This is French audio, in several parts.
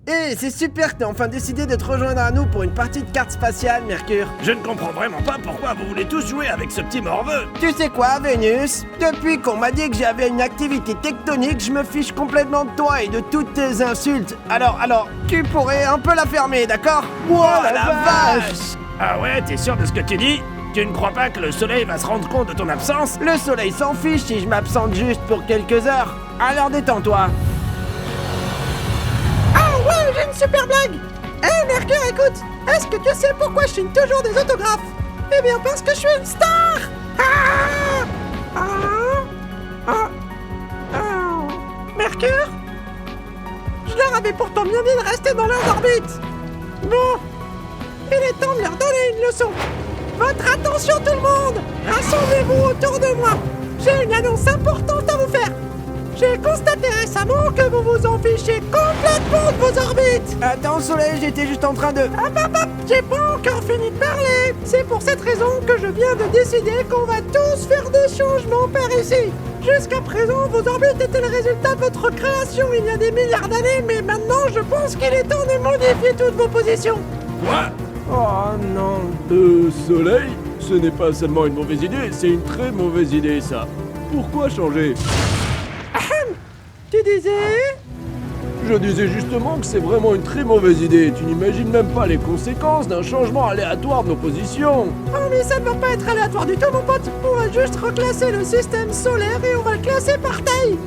Eh, c'est super que t'aies enfin décidé de te rejoindre à nous pour une partie de cartes spatiales, Mercure. Je ne comprends vraiment pas pourquoi vous voulez tous jouer avec ce petit morveux. Tu sais quoi, Vénus? Depuis qu'on m'a dit que j'avais une activité tectonique, je me fiche complètement de toi et de toutes tes insultes. Alors, tu pourrais un peu la fermer, d'accord? Oh la vache! Ah ouais, t'es sûr de ce que tu dis? Tu ne crois pas que le soleil va se rendre compte de ton absence? Le soleil s'en fiche si je m'absente juste pour quelques heures. Alors détends-toi. Ah ouais, j'ai une super blague. Hé Mercure, écoute, est-ce que tu sais pourquoi je signe toujours des autographes? Eh bien parce que je suis une star. Mercure? Je leur avais pourtant bien dit de rester dans leur orbite. Bon, il est temps de leur donner une leçon. Votre attention tout le monde! Rassemblez-vous autour de moi. J'ai une annonce importante à vous faire. J'ai constaté récemment que vous vous en fichez complètement de vos orbites. Attends, Soleil, j'étais juste en train de... J'ai pas encore fini de parler. C'est pour cette raison que je viens de décider qu'on va tous faire des changements par ici. Jusqu'à présent, vos orbites étaient le résultat de votre création il y a des milliards d'années, mais maintenant je pense qu'il est temps de modifier toutes vos positions. Quoi? Oh non. Soleil, ce n'est pas seulement une mauvaise idée, c'est une très mauvaise idée, ça. Pourquoi changer? Tu disais? Je disais justement que c'est vraiment une très mauvaise idée. Tu n'imagines même pas les conséquences d'un changement aléatoire de nos positions. Oh mais ça ne va pas être aléatoire du tout mon pote. On va juste reclasser le système solaire et on va le classer par taille.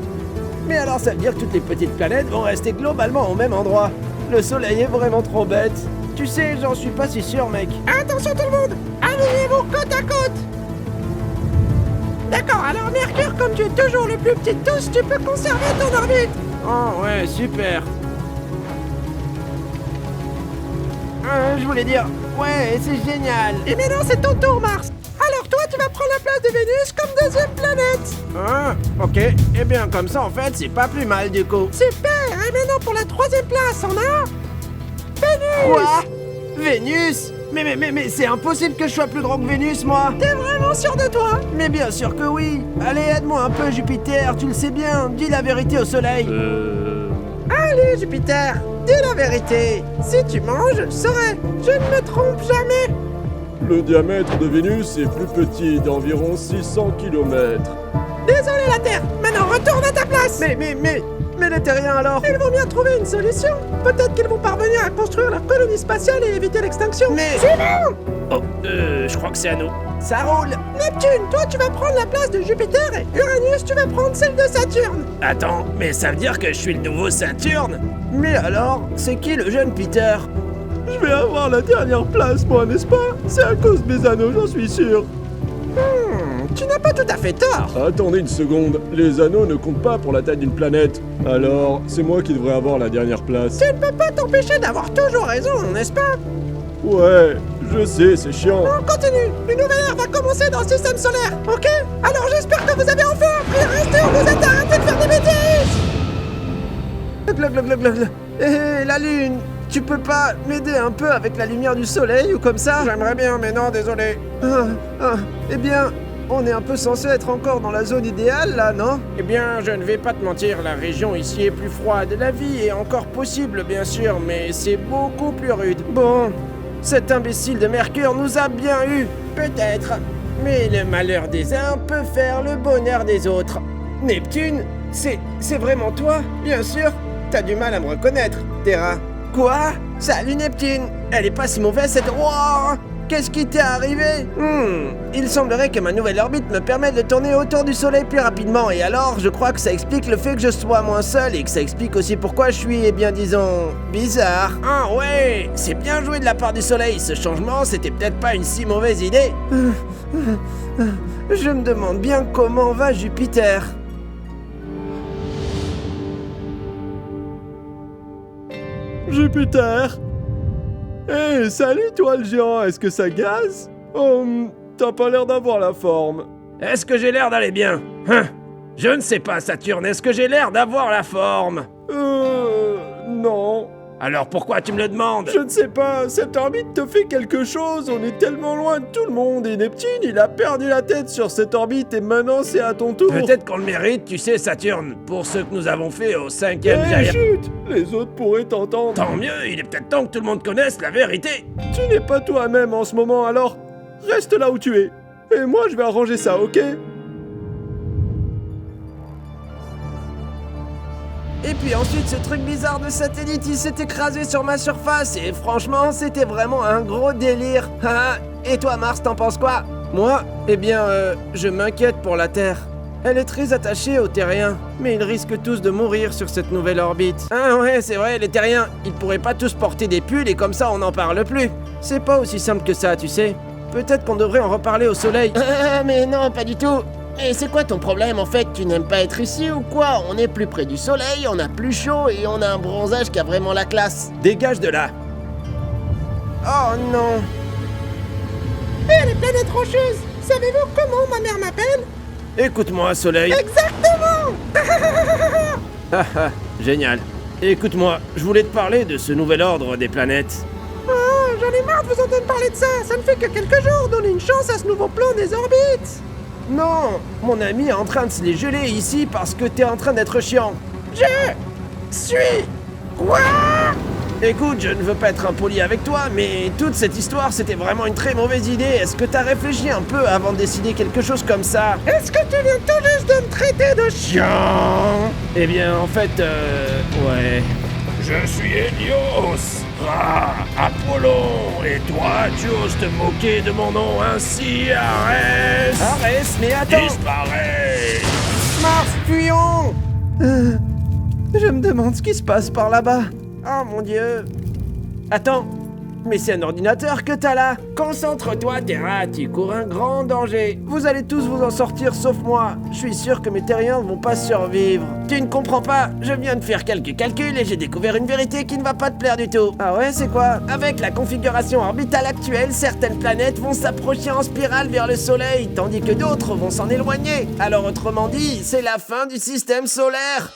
Mais alors ça veut dire que toutes les petites planètes vont rester globalement au même endroit. Le soleil est vraiment trop bête. Tu sais, j'en suis pas si sûr, mec. Attention tout le monde, alignez-vous côte à côte. D'accord, alors Mercure, comme tu es toujours le plus petit de tous, tu peux conserver ton orbite. Oh ouais, super. Je voulais dire, ouais, c'est génial. Et maintenant c'est ton tour Mars. Alors toi tu vas prendre la place de Vénus comme deuxième planète. Ah, ok. Eh bien, comme ça, en fait, c'est pas plus mal, du coup. Super, et maintenant pour la troisième place, on a... Vénus. Quoi? Vénus? Mais c'est impossible que je sois plus grand que Vénus, moi. T'es vraiment sûr de toi? Mais bien sûr que oui. Allez, aide-moi un peu, Jupiter, tu le sais bien. Dis la vérité au soleil. Allez Jupiter, dis la vérité. Si tu manges, je saurai. Je ne me trompe jamais. Le diamètre de Vénus est plus petit, d'environ 600 km. Désolé la Terre, maintenant retourne à ta place. Mais les terriens alors? Ils vont bien trouver une solution. Peut-être qu'ils vont parvenir à construire leur colonie spatiale et éviter l'extinction. Mais... Suivant! Oh, je crois que c'est à nous. Ça roule. Neptune, toi tu vas prendre la place de Jupiter et Uranus, tu vas prendre celle de Saturne. Attends, mais ça veut dire que je suis le nouveau Saturne? Mais alors, c'est qui le jeune Peter? Je vais avoir la dernière place, moi, n'est-ce pas? C'est à cause de mes anneaux, j'en suis sûr. Tu n'as pas tout à fait tort. Attendez une seconde, les anneaux ne comptent pas pour la taille d'une planète. Alors, c'est moi qui devrais avoir la dernière place. Tu ne peux pas t'empêcher d'avoir toujours raison, n'est-ce pas? Ouais, je sais, c'est chiant. On continue. Une nouvelle ère va commencer dans le système solaire, ok? Alors j'espère que vous avez enfin appris à rester où vous êtes, arrêtez de faire des bêtises. Hé, la lune, tu peux pas m'aider un peu avec la lumière du soleil ou comme ça? J'aimerais bien, mais non, désolé. Eh bien, on est un peu censé être encore dans la zone idéale là, non? Eh bien, je ne vais pas te mentir, la région ici est plus froide. La vie est encore possible, bien sûr, mais c'est beaucoup plus rude. Bon, cet imbécile de Mercure nous a bien eu. Peut-être, mais le malheur des uns peut faire le bonheur des autres. Neptune, c'est vraiment toi? Bien sûr, t'as du mal à me reconnaître, Terra. Quoi? Salut Neptune. Elle est pas si mauvaise cette... Wow! Qu'est-ce qui t'est arrivé? Il semblerait que ma nouvelle orbite me permette de tourner autour du soleil plus rapidement, et alors je crois que ça explique le fait que je sois moins seul, et que ça explique aussi pourquoi je suis, eh bien disons, bizarre. Ah ouais, c'est bien joué de la part du soleil, ce changement c'était peut-être pas une si mauvaise idée. Je me demande bien comment va Jupiter. Jupiter! Hé, salut toi le géant, est-ce que ça gaze? Oh, t'as pas l'air d'avoir la forme. Est-ce que j'ai l'air d'aller bien? Je ne sais pas, Saturne, est-ce que j'ai l'air d'avoir la forme? Non. Alors pourquoi tu me le demandes? Je ne sais pas, cette orbite te fait quelque chose, on est tellement loin de tout le monde et Neptune, il a perdu la tête sur cette orbite et maintenant c'est à ton tour. Peut-être qu'on le mérite, tu sais, Saturne, pour ce que nous avons fait au 5e Eh, Giant. chut, les autres pourraient t'entendre. Tant mieux, il est peut-être temps que tout le monde connaisse la vérité. Tu n'es pas toi-même en ce moment, alors reste là où tu es. Et moi, je vais arranger ça, ok? Et puis ensuite, ce truc bizarre de satellite, il s'est écrasé sur ma surface et franchement, c'était vraiment un gros délire. Et toi, Mars, t'en penses quoi? Moi, eh bien, je m'inquiète pour la Terre. Elle est très attachée aux terriens, mais ils risquent tous de mourir sur cette nouvelle orbite. Ah ouais, c'est vrai, les terriens, ils pourraient pas tous porter des pulls et comme ça on n'en parle plus. C'est pas aussi simple que ça, tu sais. Peut-être qu'on devrait en reparler au soleil. Mais non, pas du tout. Et c'est quoi ton problème en fait? Tu n'aimes pas être ici ou quoi? On est plus près du soleil, on a plus chaud et on a un bronzage qui a vraiment la classe. Dégage de là. Oh non. Et les planètes rocheuses, savez-vous comment ma mère m'appelle? Écoute-moi, Soleil. Exactement. Haha, génial. Écoute-moi, je voulais te parler de ce nouvel ordre des planètes. Oh, j'en ai marre de vous entendre parler de ça. Ça ne fait que quelques jours. Donnez une chance à ce nouveau plan des orbites. Non, mon ami est en train de se les geler ici parce que t'es en train d'être chiant. Je suis quoi? Écoute, je ne veux pas être impoli avec toi, mais toute cette histoire, c'était vraiment une très mauvaise idée. Est-ce que t'as réfléchi un peu avant de décider quelque chose comme ça? Est-ce que tu viens tout juste de me traiter de chiant? Eh bien, en fait, ouais. Je suis Hélios, Apollon, et toi, tu oses te moquer de mon nom ainsi, Arès? Arrête, mais attends. Disparais! Mars, fuyons. Je me demande ce qui se passe par là-bas. Oh mon dieu. Attends, mais c'est un ordinateur que t'as là. Concentre-toi, Terra, tu cours un grand danger. Vous allez tous vous en sortir sauf moi. Je suis sûr que mes terriens ne vont pas survivre. Tu ne comprends pas, je viens de faire quelques calculs et j'ai découvert une vérité qui ne va pas te plaire du tout. Ah ouais, c'est quoi? Avec la configuration orbitale actuelle, certaines planètes vont s'approcher en spirale vers le Soleil, tandis que d'autres vont s'en éloigner. Alors autrement dit, c'est la fin du système solaire.